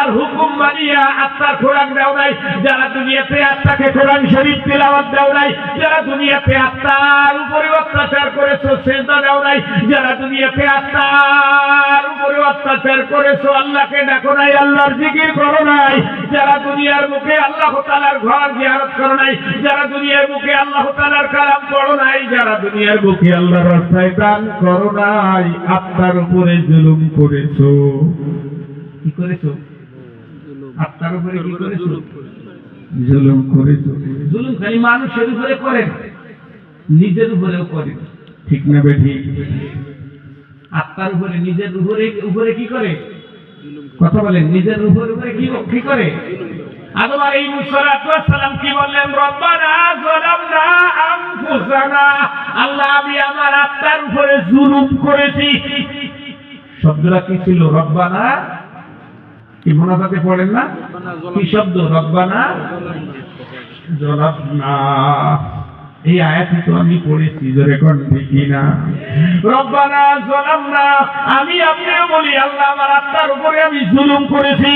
আল্লাহর হুকুম মানিয়া আত্মার খোরাক দাও নাই, যারা দুনিয়াতে আত্মাকে কোরআন শরীফ তিলাওয়াত দাও নাই, যারা দুনিয়াতে আত্মার উপরে অত্যাচার করেছো সেজদা দাও নাই, যারা দুনিয়াতে আত্মার উপরে অত্যাচার করেছো আল্লাহকে ডাকো নাই, আল্লাহর জিকির করো নাই, যারা দুনিয়ার মুখে আল্লাহ তাআলার ঘর জিয়ারত করো নাই, যারা দুনিয়ার মুখে আল্লাহ তাআলার কালাম পড়ো নাই, যারা দুনিয়ার মুখে আল্লাহর রাস্তায় দান করো নাই, আত্মার উপরে জুলুম করেছো। কি করেছো? আত্মার উপরে কি করেছো? জুলুম করেছো। জুলুম খালি মানুষের উপরে করেন, নিজের উপরেও করেন, ঠিক না বেঠিক? আত্মার উপরে নিজের উপরে কি করে? কথা বলেন, নিজের উপরে কি করে? আদম আলাইহিস সালাম কি বললেন? রব্বানা যালামনা আনফুসানা, আল্লাহ আমি আমার আত্মার উপরে জুলুম করেছি। শব্দটা কি ছিল? রব্বানা, কি মোনাজাতে পড়েন না? কি শব্দ? রব্বানা যালামনা। এই আয়াতই তো আমি পড়েছি, জোরে কোন ঠিক না? রব্বানা যালামনা, আমি আপনিও বলি আল্লাহ আমার আত্মার উপরে আমি জুলুম করেছি।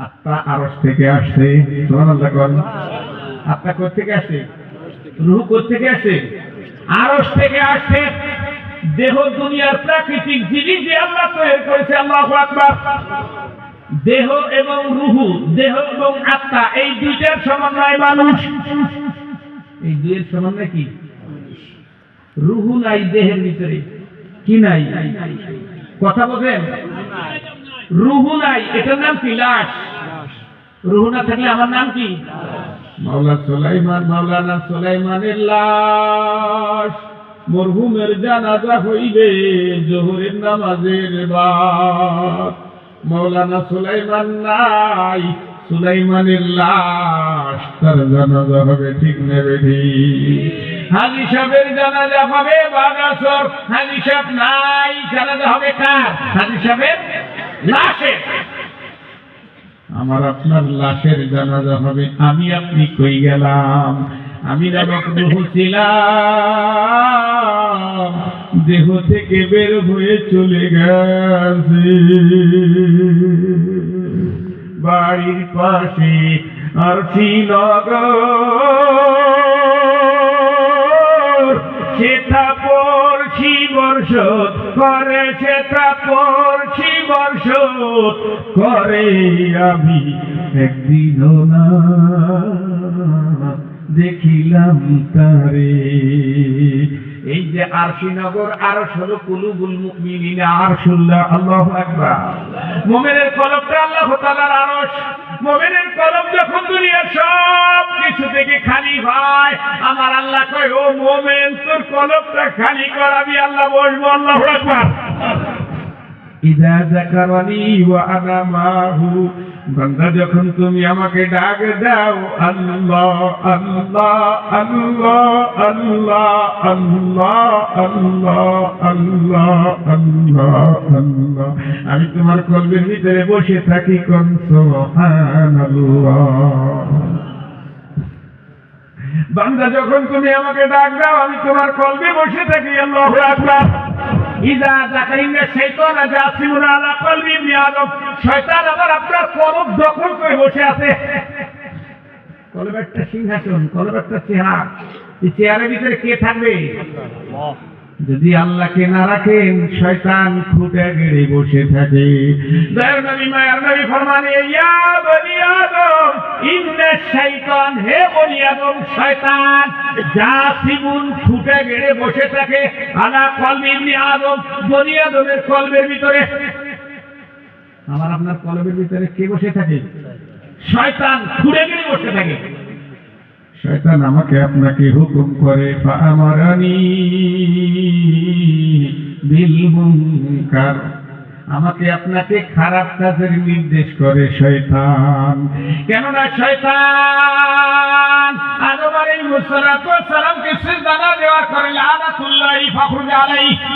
আত্মা আরশ থেকে আসছে, সুবহানাল্লাহ কোন? আত্মা কোথা থেকে আসে? রূহ কোথা থেকে আসে? আরশ থেকে আসছে। দেহ দুনিয়ার প্রাকৃতিক জিনিস যে আল্লাহ তৈরি করেছে, আল্লাহু আকবার। দেহ এবং রূহ, দেহ এবং আত্মা, এই দুইটার সমন্বয় মানুষ। এই দুইয়ের সমন্বয় কি? রূহ নাই দেহের ভিতরে, কি নাই? কথা বলেন, রূহ নাই, এটার নাম কি? লাশ। রূহ না থাকলে আমার নাম কি? মাওলানা সুলাইমানের লাশ। মরহুমের জানাজা হইবে জোহরের নামাজের বাদ। মাওলানা সুলাইমান নাই, সুলাইমানের লাশ, তার জানাজা হবে, ঠিক নেবে ঠিক? হাজী সাহেবের জানাজা হবে বাদ আসর। হাজী সাহেব নাই, জানাজা হবে কার? হাজী সাহেবের লাশের। আমার আপনার লাশের জানাজা হবে। আমি আপনি কই গেলাম? আমি নামক রূহ ছিলাম, দেহ থেকে বের হয়ে চলে গেছে বাড়ির পাশে আরশি নগর। সেটা পড়ছি বর্ষত করে, সেটা পড়ছি বর্ষত করে, আমি একদিনও না দেখিলাম তারে। এই যে আরশি নগর, আরশ হলো কুলুবুল মুমিনিনা আরশুল্লাহ। আল্লাহু আকবার। মুমিনের কলবটা আল্লাহ তাআলার আরশ। মুমিনের কলব যখন দুনিয়ার সব কিছু থেকে খালি হয়, আমার আল্লাহ কয়, ও মুমিন তোর কলবটা খালি কর, আমি আল্লাহ বসবো। আল্লাহু আকবার। ইযা যাকারানি ওয়া আনা মাহু, বান্দা যখন তুমি আমাকে ডাক দাও, আল্লাহ আল্লাহ আল্লাহ আল্লাহ আল্লাহ আল্লাহ আল্লাহ আল্লাহ আল্লাহ, আমি তোমার কলবের ভিতরে বসে থাকি। কোন সুবহানাল্লাহ। বান্দা যখন তুমি আমাকে ডাক দাও, আমি তোমার কলবে বসে থাকি। আল্লাহু আকবার। ইযা যাকারিনা শাইতান জাসিমুন আলা কলবি ইবনে আদম, শয়তান আবার আপনার কলব দখল করে বসে আছে। কলব একটা সিংহাসন, কলব একটা চেয়ার। এই চেয়ারের ভিতরে কে থাকবে? আল্লাহ। যদি আল্লাহকে না রাখেন, শয়তান খুঁটে গেড়ে বসে থাকে। দয়ার নবী মায়ার নবী ফরমানে, ইয়া বনি আদম ইন্না শাইতান, হে বনি আদম, শয়তান জাসিমুন, খুঁটে গেড়ে বসে থাকে আলা কলবি ইবনে আদম, বনি আদমের কলবের ভিতরে। আমার আপনার কলবের ভিতরে কে বসে থাকে? শয়তান খুঁটে গেড়ে বসে থাকে। শয়তান আমাকে আপনাকে হুকুম করে, ফাআমারানি বিল মুনকার, আমাকে আপনাকে খারাপ কাজের নির্দেশ করে শয়তান। কেননা শয়তান আদম আলাইহিস সালামকে সিজদা না দেওয়ার কারণে লানাতুল্লাহি ফাখরুজ আলাইহি,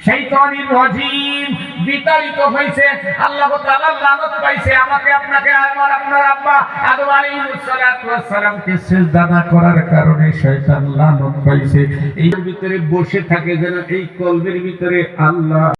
শয়তানির রাজিম বিতাড়িত হয়েছে, আল্লাহ তাআলা লানত পাইছে। আমাকে আপনাকে আমার আপনার আব্বা আদম আলাইহিস সালামকে সিজদা না করার কারণে শয়তান লানত পাইছে। এই ভিতরে বসে থাকে যেন এই কলবের ভিতরে আল্লাহ